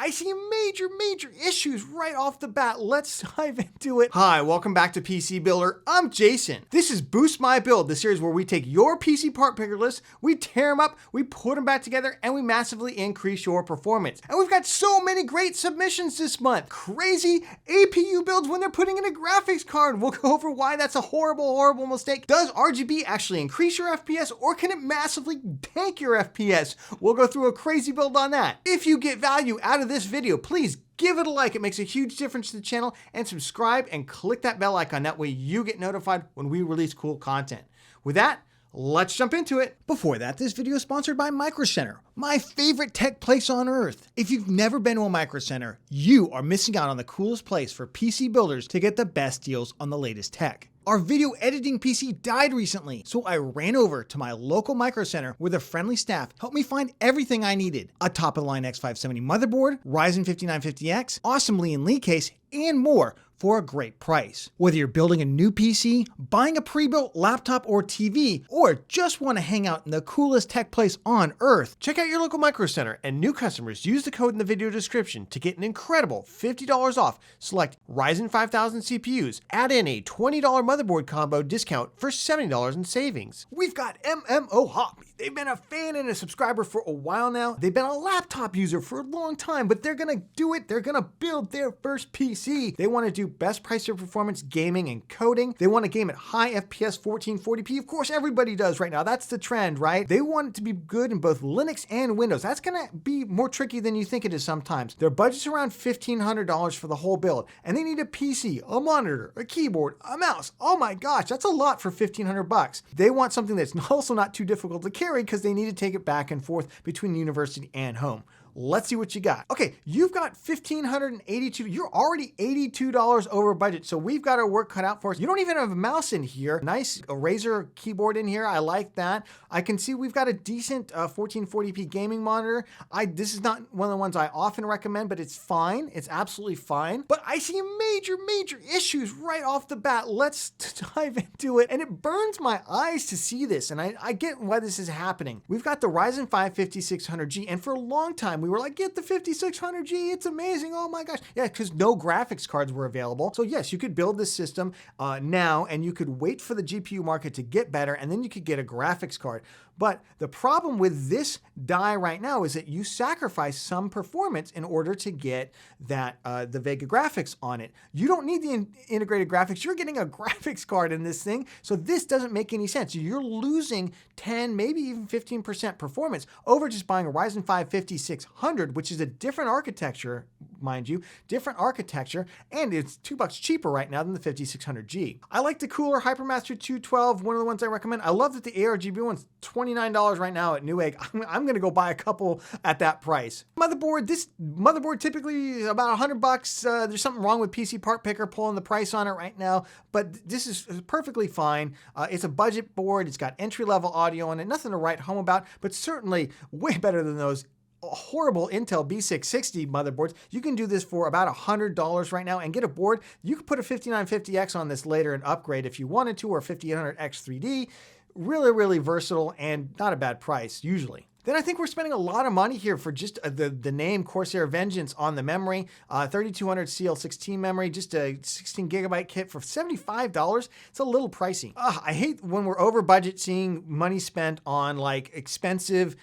I see major issues right off the bat. Let's dive into it. Hi, welcome back to PC Builder. I'm Jason. This is Boost My Build, the series where we take your PC part picker list, we tear them up, we put them back together, and we massively increase your performance. And we've got so many great submissions this month. Crazy APU builds when they're putting in a graphics card. We'll go over why that's a horrible mistake. Does RGB actually increase your FPS, or can it massively tank your FPS? We'll go through a crazy build on that. If you get value out of this video, please give it a like. It makes a huge difference to the channel, and subscribe and click that bell icon. That way you get notified when we release cool content. With that, let's jump into it. Before that, this video is sponsored by Micro Center, my favorite tech place on earth. If you've never been to a Micro Center, you are missing out on the coolest place for PC builders to get the best deals on the latest tech. Our video editing PC died recently, so I ran over to my local Micro Center where the friendly staff helped me find everything I needed. A top-of-the-line X570 motherboard, Ryzen 5950X, awesome Lian Lee case, and more for a great price. Whether you're building a new PC, buying a pre-built laptop or TV, or just want to hang out in the coolest tech place on earth, check out your local Micro Center, and new customers use the code in the video description to get an incredible $50 off select Ryzen 5000 CPUs. Add in a $20 motherboard combo discount for $70 in savings. We've got MMO Hobby. They've been a fan and a subscriber for a while now. They've been a laptop user for a long time, but they're gonna do it. They're gonna build their first PC. They want to do best price to performance gaming and coding. They want to game at high FPS 1440p. Of course, everybody does right now. That's the trend, right? They want it to be good in both Linux and Windows. That's gonna be more tricky than you think it is sometimes. Their budget's around $1,500 for the whole build, and they need a PC, a monitor, a keyboard, a mouse. Oh my gosh, that's a lot for $1,500. They want something that's also not too difficult to carry because they need to take it back and forth between university and home. Let's see what you got. Okay, you've got $1,582. You're already $82 over budget, so we've got our work cut out for us. You don't even have a mouse in here. Nice Razer keyboard in here. I like that. I can see we've got a decent 1440p gaming monitor. This is not one of the ones I often recommend, but it's fine. It's absolutely fine. But I see major issues right off the bat. Let's dive into it. And it burns my eyes to see this, and I get why this is happening. We've got the Ryzen 5 5600G, and for a long time, we were like, get the 5600G, it's amazing, oh my gosh. Yeah, because no graphics cards were available. So yes, you could build this system now, and you could wait for the GPU market to get better, and then you could get a graphics card. But the problem with this die right now is that you sacrifice some performance in order to get that the Vega graphics on it. You don't need the integrated graphics. You're getting a graphics card in this thing, so this doesn't make any sense. You're losing 10, maybe even 15% performance over just buying a Ryzen 5 5600, which is a different architecture, mind you, different architecture, and it's $2 cheaper right now than the 5600G. I like the cooler Hypermaster 212, one of the ones I recommend. I love that the ARGB one's $29 right now at Newegg. I'm gonna go buy a couple at that price. Motherboard, this motherboard typically is about $100. There's something wrong with PC Part Picker pulling the price on it right now, but this is perfectly fine. It's a budget board. It's got entry-level audio on it. Nothing to write home about, but certainly way better than those horrible Intel B660 motherboards. You can do this for about $100 right now and get a board. You could put a 5950X on this later and upgrade if you wanted to, or 5800X 3D. Really versatile and not a bad price usually. Then I think we're spending a lot of money here for just the name Corsair Vengeance on the memory. 3200 CL16 memory, just a 16 gigabyte kit for $75. It's a little pricey. I hate when we're over budget seeing money spent on like expensive,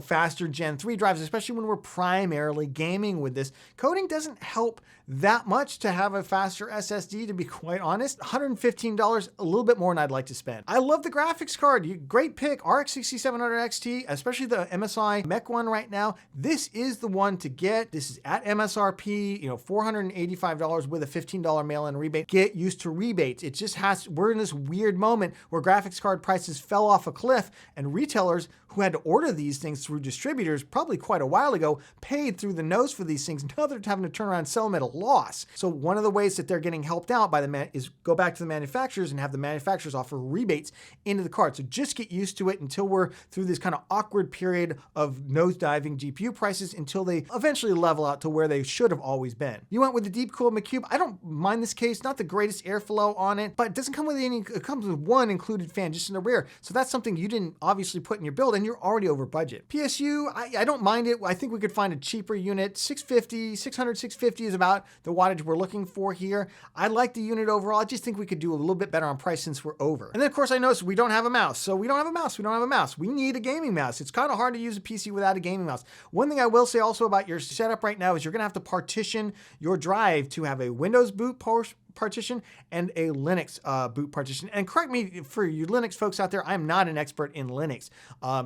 faster Gen 3 drives, especially when we're primarily gaming with this. Coding doesn't help that much to have a faster SSD, to be quite honest. $115, a little bit more than I'd like to spend. I love the graphics card. Great pick, RX 6700 XT, especially the MSI Mech one right now. This is the one to get. This is at MSRP, $485 with a $15 mail-in rebate. Get used to rebates. It just we're in this weird moment where graphics card prices fell off a cliff, and retailers who had to order these things through distributors probably quite a while ago paid through the nose for these things. Now they're having to turn around and sell them at a loss. So one of the ways that they're getting helped out by is go back to the manufacturers and have the manufacturers offer rebates into the card. So just get used to it until we're through this kind of awkward period of nosediving GPU prices until they eventually level out to where they should have always been. You went with the deep cool McCube. I don't mind this case, not the greatest airflow on it, but it doesn't come with it comes with one included fan just in the rear. So that's something you didn't obviously put in your build, and you're already over budget. PSU, I don't mind it. I think we could find a cheaper unit. 650 is about the wattage we're looking for here. I like the unit overall. I just think we could do a little bit better on price since we're over. And then of course I noticed we don't have a mouse. So we don't have a mouse. We need a gaming mouse. It's kind of hard to use a PC without a gaming mouse. One thing I will say also about your setup right now is you're gonna have to partition your drive to have a Windows boot partition and a Linux boot partition. And correct me for you Linux folks out there, I'm not an expert in Linux.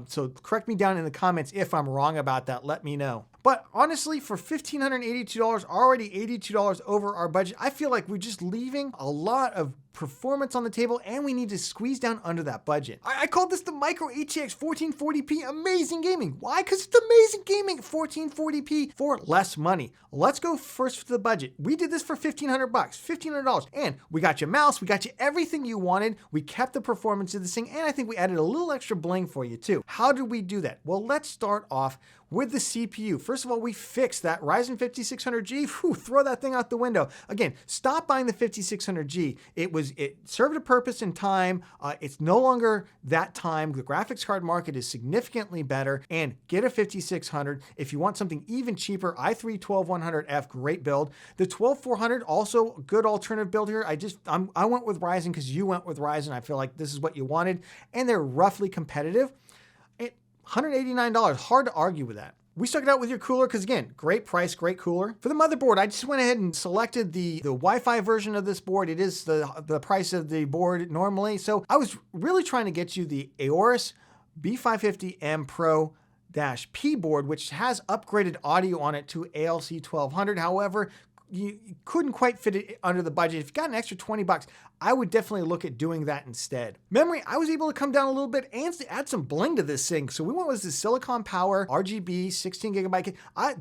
So correct me down in the comments if I'm wrong about that, let me know. But honestly, for $1,582, already $82 over our budget, I feel like we're just leaving a lot of performance on the table and we need to squeeze down under that budget. I called this the Micro ATX 1440p amazing gaming. Why? Because it's amazing gaming, 1440p for less money. Let's go first for the budget. We did this for $1,500, $1,500, and we got you a mouse, we got you everything you wanted. We kept the performance of this thing, and I think we added a little extra bling for you too. How did we do that? Well, let's start off with the CPU. First of all, we fixed that Ryzen 5600G. Throw that thing out the window. Again, stop buying the 5600G. It served a purpose in time. It's no longer that time. The graphics card market is significantly better, and get a 5600. If you want something even cheaper, i3 12100F, great build. The 12400, also a good alternative build here. I went with Ryzen because you went with Ryzen. I feel like this is what you wanted, and they're roughly competitive. $189, hard to argue with that. We stuck it out with your cooler because again, great price, great cooler. For the motherboard, I just went ahead and selected the Wi-Fi version of this board. It is the price of the board normally. So I was really trying to get you the Aorus B550M Pro P board, which has upgraded audio on it to ALC 1200. However, you couldn't quite fit it under the budget. If you got an extra 20 bucks, I would definitely look at doing that instead. Memory, I was able to come down a little bit and add some bling to this thing. So we went with the Silicon Power RGB 16 gigabyte kit,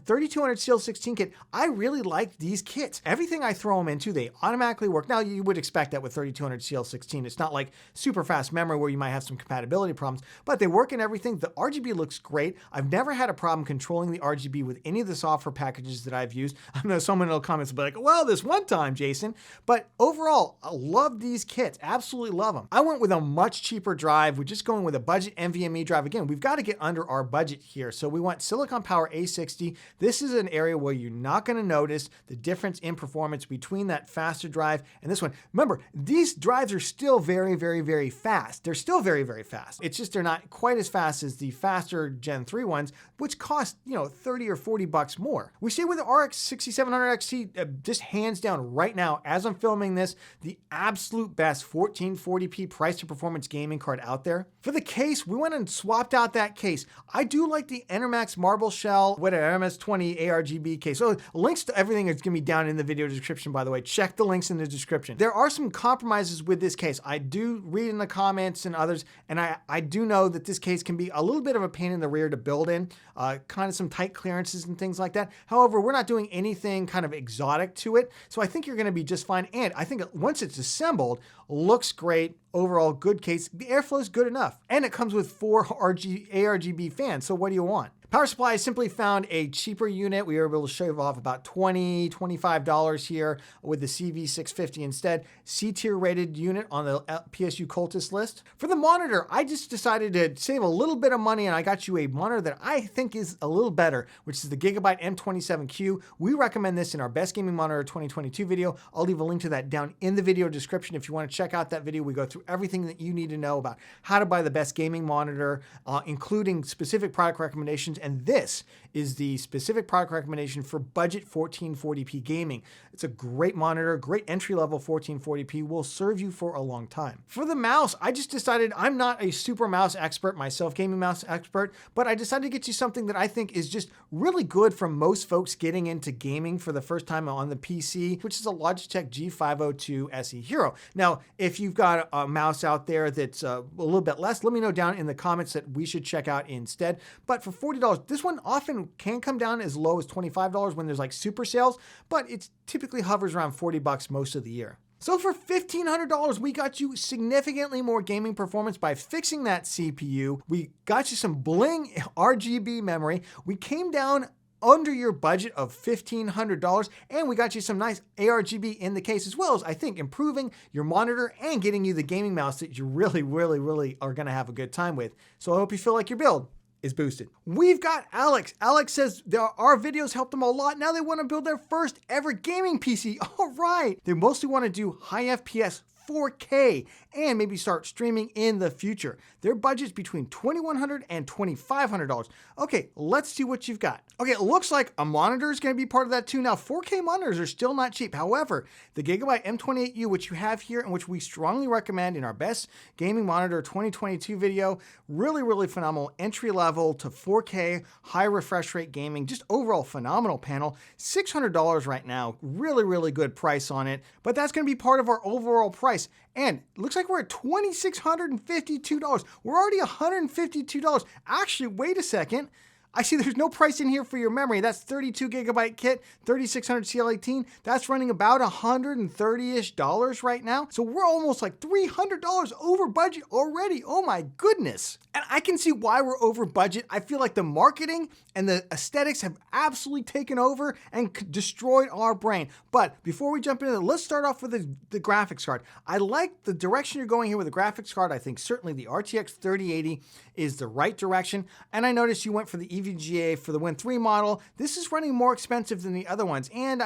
3200 CL16 kit. I really like these kits. Everything I throw them into, they automatically work. Now you would expect that with 3200 CL16. It's not like super fast memory where you might have some compatibility problems, but they work in everything. The RGB looks great. I've never had a problem controlling the RGB with any of the software packages that I've used. I know someone in the comments will be like, well, this one time, Jason. But overall, I love these kits, absolutely love them. I went with a much cheaper drive. We're just going with a budget NVMe drive. Again, we've got to get under our budget here. So we went Silicon Power A60. This is an area where you're not going to notice the difference in performance between that faster drive and this one. Remember, these drives are still very, very, very fast. They're still very, very fast. It's just they're not quite as fast as the faster Gen 3 ones, which cost, 30 or 40 bucks more. We stay with the RX 6700 XT, just hands down right now, as I'm filming this, the absolute best 1440p price to performance gaming card out there. For the case, we went and swapped out that case. I do like the Enermax Marble Shell, MS20 ARGB case. So links to everything is gonna be down in the video description, by the way. Check the links in the description. There are some compromises with this case. I do read in the comments and others, and I do know that this case can be a little bit of a pain in the rear to build in, kind of some tight clearances and things like that. However, we're not doing anything kind of exotic to it, so I think you're gonna be just fine. And I think once it's assembled, looks great. Overall, good case. The airflow is good enough. And it comes with 4 ARGB fans, so what do you want? Power supply, simply found a cheaper unit. We were able to shave off about $20, $25 here with the CV650 instead. C-tier rated unit on the PSU Cultist list. For the monitor, I just decided to save a little bit of money and I got you a monitor that I think is a little better, which is the Gigabyte M27Q. We recommend this in our Best Gaming Monitor 2022 video. I'll leave a link to that down in the video description. If you want to check out that video, we go through everything that you need to know about how to buy the best gaming monitor, including specific product recommendations. And this is the specific product recommendation for budget 1440p gaming. It's a great monitor, great entry-level 1440p, will serve you for a long time. For the mouse, I just decided I'm not a super mouse expert myself, gaming mouse expert, but I decided to get you something that I think is just really good for most folks getting into gaming for the first time on the PC, which is a Logitech G502 SE Hero. Now, if you've got a mouse out there that's a little bit less, let me know down in the comments that we should check out instead. But for $40, this one often can come down as low as $25 when there's like super sales, but it typically hovers around 40 bucks most of the year. So for $1,500, we got you significantly more gaming performance by fixing that CPU. We got you some BLING RGB memory. We came down under your budget of $1,500, and we got you some nice ARGB in the case, as well as, I think, improving your monitor and getting you the gaming mouse that you really, really, really are gonna have a good time with. So I hope you feel like your build is boosted. We've got Alex. Alex says our videos helped them a lot. Now they want to build their first ever gaming PC. All right. They mostly want to do high FPS 4K and maybe start streaming in the future. Their budget's between $2,100 and $2,500. Okay, let's see what you've got. Okay, it looks like a monitor is going to be part of that too. Now, 4K monitors are still not cheap. However, the Gigabyte M28U, which you have here and which we strongly recommend in our best gaming monitor 2022 video, really phenomenal entry level to 4K, high refresh rate gaming, just overall phenomenal panel. $600 right now, really good price on it, but that's going to be part of our overall price. And it looks like we're at $2,652. We're already $152. Actually, wait a second. I see there's no price in here for your memory. That's 32 gigabyte kit, 3600 CL18. That's running about $130-ish right now. So we're almost like $300 over budget already. Oh my goodness. And I can see why we're over budget. I feel like the marketing and the aesthetics have absolutely taken over and destroyed our brain. But before we jump into it, let's start off with the graphics card. I like the direction you're going here with the graphics card. I think certainly the RTX 3080 is the right direction. And I noticed you went for the EVGA for the Win 3 model. This is running more expensive than the other ones. And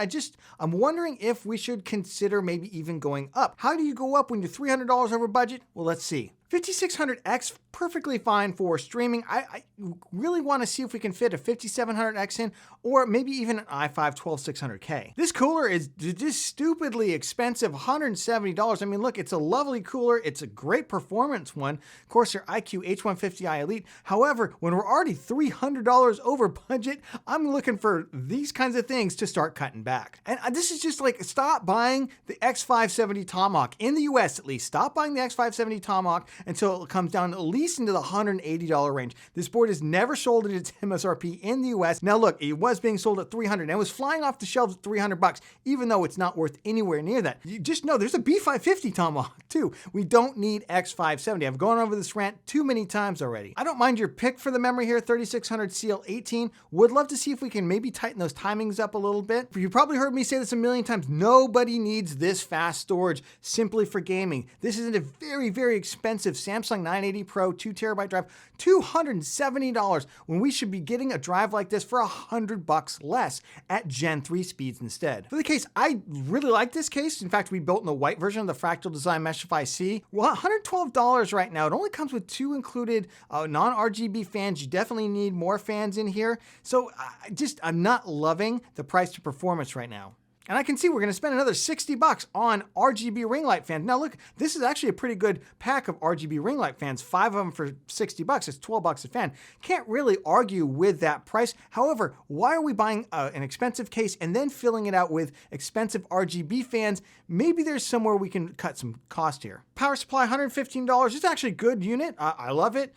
I'm wondering if we should consider maybe even going up. How do you go up when you're $300 over budget? Well, let's see. 5600X, perfectly fine for streaming. I really want to see if we can fit a 5700X in, or maybe even an i5 12600K. This cooler is just stupidly expensive, $170. I mean, look, it's a lovely cooler. It's a great performance one, Corsair iQ H150i Elite. However, when we're already $300 over budget, I'm looking for these kinds of things to start cutting back. And this is just like, stop buying the X570 Tomahawk, in the US at least. Stop buying the X570 Tomahawk until it comes down at least into the $180 range. This board is never sold at its MSRP in the US. Now look, it was being sold at $300 and it was flying off the shelves at $300, even though it's not worth anywhere near that. You just know there's a B550 Tomahawk too. We don't need X570. I've gone over this rant too many times already. I don't mind your pick for the memory here, 3600 CL18. Would love to see if we can maybe tighten those timings up a little bit. You probably heard me say this a million times. Nobody needs this fast storage simply for gaming. This is a very expensive Samsung 980 Pro 2TB drive, $270, when we should be getting a drive like this for $100 less at Gen 3 speeds instead. For the case, I really like this case. In fact, we built in the white version of the Fractal Design Meshify C. Well, $112 right now. It only comes with 2 included non-RGB fans. You definitely need more fans in here. So I'm not loving the price to performance right now. And I can see we're going to spend another $60 on RGB ring light fans. Now look, this is actually a pretty good pack of RGB ring light fans. 5 of them for $60. It's $12 a fan. Can't really argue with that price. However, why are we buying an expensive case and then filling it out with expensive RGB fans? Maybe there's somewhere we can cut some cost here. Power supply, $115. It's actually a good unit. I love it.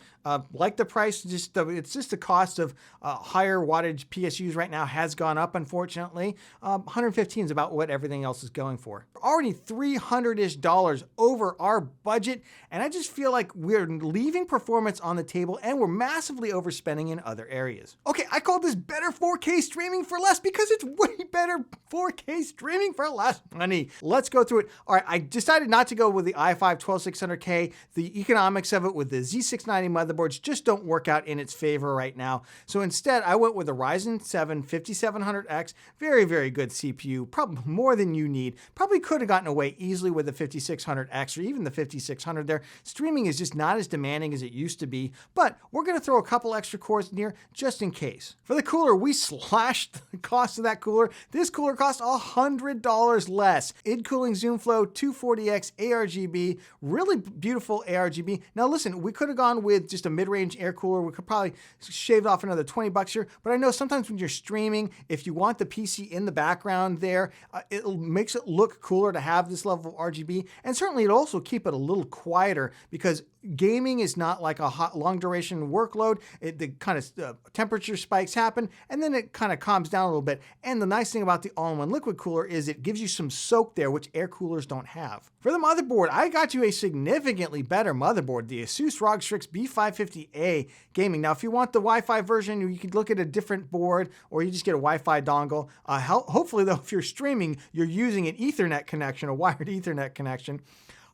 Like the price, it's just the cost of higher wattage PSUs right now has gone up, unfortunately. $115 is about what everything else is going for. Already $300-ish over our budget, and I just feel like we're leaving performance on the table and we're massively overspending in other areas. Okay, I call this better 4K streaming for less because it's way better 4K streaming for less money. Let's go through it. All right, I decided not to go with the i5 12600K. The economics of it with the Z690 motherboards just don't work out in its favor right now. So instead, I went with the Ryzen 7 5700X. Very good CPU. Probably more than you need. Probably could have gotten away easily with the 5600X or even the 5600 there. Streaming is just not as demanding as it used to be, but we're going to throw a couple extra cores in here just in case. For the cooler, we slashed the cost of that cooler. This cooler cost $100 less. ID Cooling Zoom Flow 240X ARGB, really beautiful ARGB. Now listen, we could have gone with just a mid-range air cooler. We could probably shave off another $20 here, but I know sometimes when you're streaming, if you want the PC in the background there, it makes it look cooler to have this level of RGB, and certainly it'll also keep it a little quieter because gaming is not like a long duration workload. The kind of temperature spikes happen and then it kind of calms down a little bit. And the nice thing about the all-in-one liquid cooler is it gives you some soak there, which air coolers don't have. For the motherboard, I got you a significantly better motherboard, the Asus ROG Strix B550A Gaming. Now, if you want the Wi-Fi version, you could look at a different board or you just get a Wi-Fi dongle. Hopefully though, if you're streaming, you're using an Ethernet connection, a wired Ethernet connection.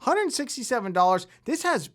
$167. This has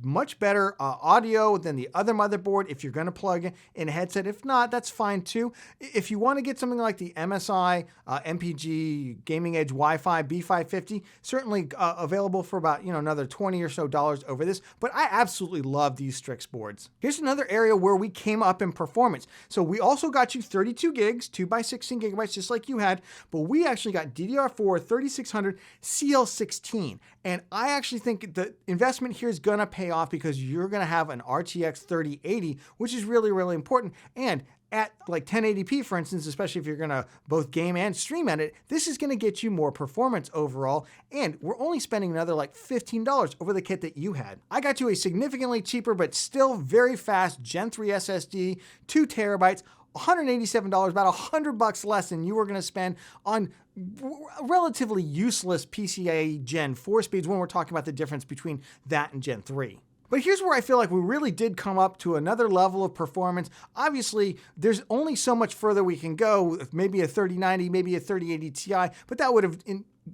much better audio than the other motherboard if you're going to plug in a headset. If not, that's fine too. If you want to get something like the MSI MPG Gaming Edge Wi-Fi B550, certainly available for about another $20 or so over this. But I absolutely love these Strix boards. Here's another area where we came up in performance. So we also got you 32 gigs, 2x16 gigabytes, just like you had, but we actually got DDR4 3600 CL16. And I actually think the investment here is going to pay off because you're going to have an RTX 3080, which is really, really important. And at like 1080p, for instance, especially if you're going to both game and stream at it, this is going to get you more performance overall. And we're only spending another like $15 over the kit that you had. I got you a significantly cheaper, but still very fast Gen 3 SSD, 2 terabytes, $187, about $100 less than you were going to spend on relatively useless PCIe Gen 4 speeds when we're talking about the difference between that and Gen 3. But here's where I feel like we really did come up to another level of performance. Obviously, there's only so much further we can go, maybe a 3090, maybe a 3080 Ti, but that would have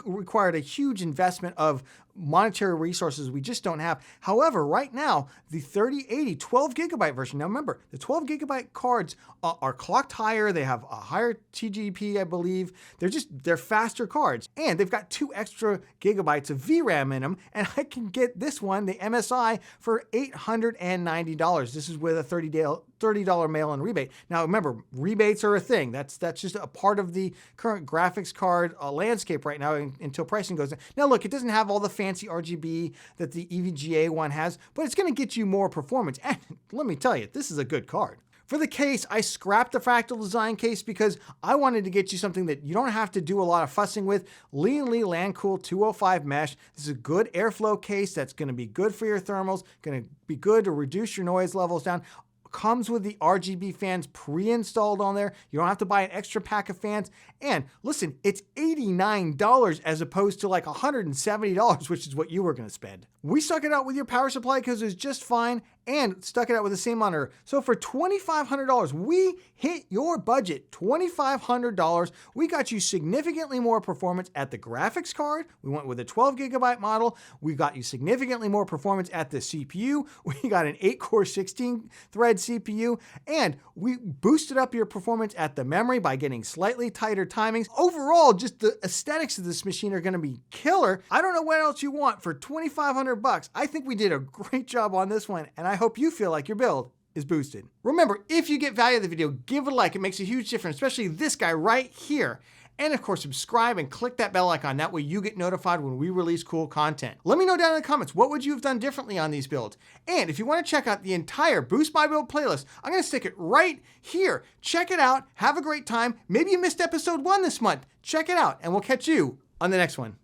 required a huge investment of monetary resources we just don't have. However, right now, the 3080 12 gigabyte version, now remember, the 12 gigabyte cards are clocked higher. They have a higher TGP, I believe. They're faster cards. And they've got 2 extra gigabytes of VRAM in them. And I can get this one, the MSI, for $890. This is with a $30 mail-in rebate. Now remember, rebates are a thing. That's just a part of the current graphics card landscape right now until pricing goes down. Now look, it doesn't have all the fancy RGB that the EVGA one has, but it's going to get you more performance. And let me tell you, this is a good card. For the case, I scrapped the fractal design case because I wanted to get you something that you don't have to do a lot of fussing with. Lian LandCool 205 mesh. This is a good airflow case that's going to be good for your thermals, going to be good to reduce your noise levels down. Comes with the RGB fans pre-installed on there. You don't have to buy an extra pack of fans. And listen, it's $89 as opposed to like $170, which is what you were going to spend. We stuck it out with your power supply because it was just fine, and stuck it out with the same monitor. So for $2,500, we hit your budget. $2,500. We got you significantly more performance at the graphics card. We went with a 12 gigabyte model. We got you significantly more performance at the CPU. We got an 8-core 16-thread CPU, and we boosted up your performance at the memory by getting slightly tighter timings. Overall, just the aesthetics of this machine are going to be killer. I don't know what else you want for $2,500. I think we did a great job on this one, and I hope you feel like your build is boosted. Remember, if you get value out of the video, give it a like. It makes a huge difference, especially this guy right here. And of course, subscribe and click that bell icon. That way you get notified when we release cool content. Let me know down in the comments, what would you have done differently on these builds? And if you want to check out the entire Boost My Build playlist, I'm going to stick it right here. Check it out. Have a great time. Maybe you missed episode 1 this month. Check it out, and we'll catch you on the next one.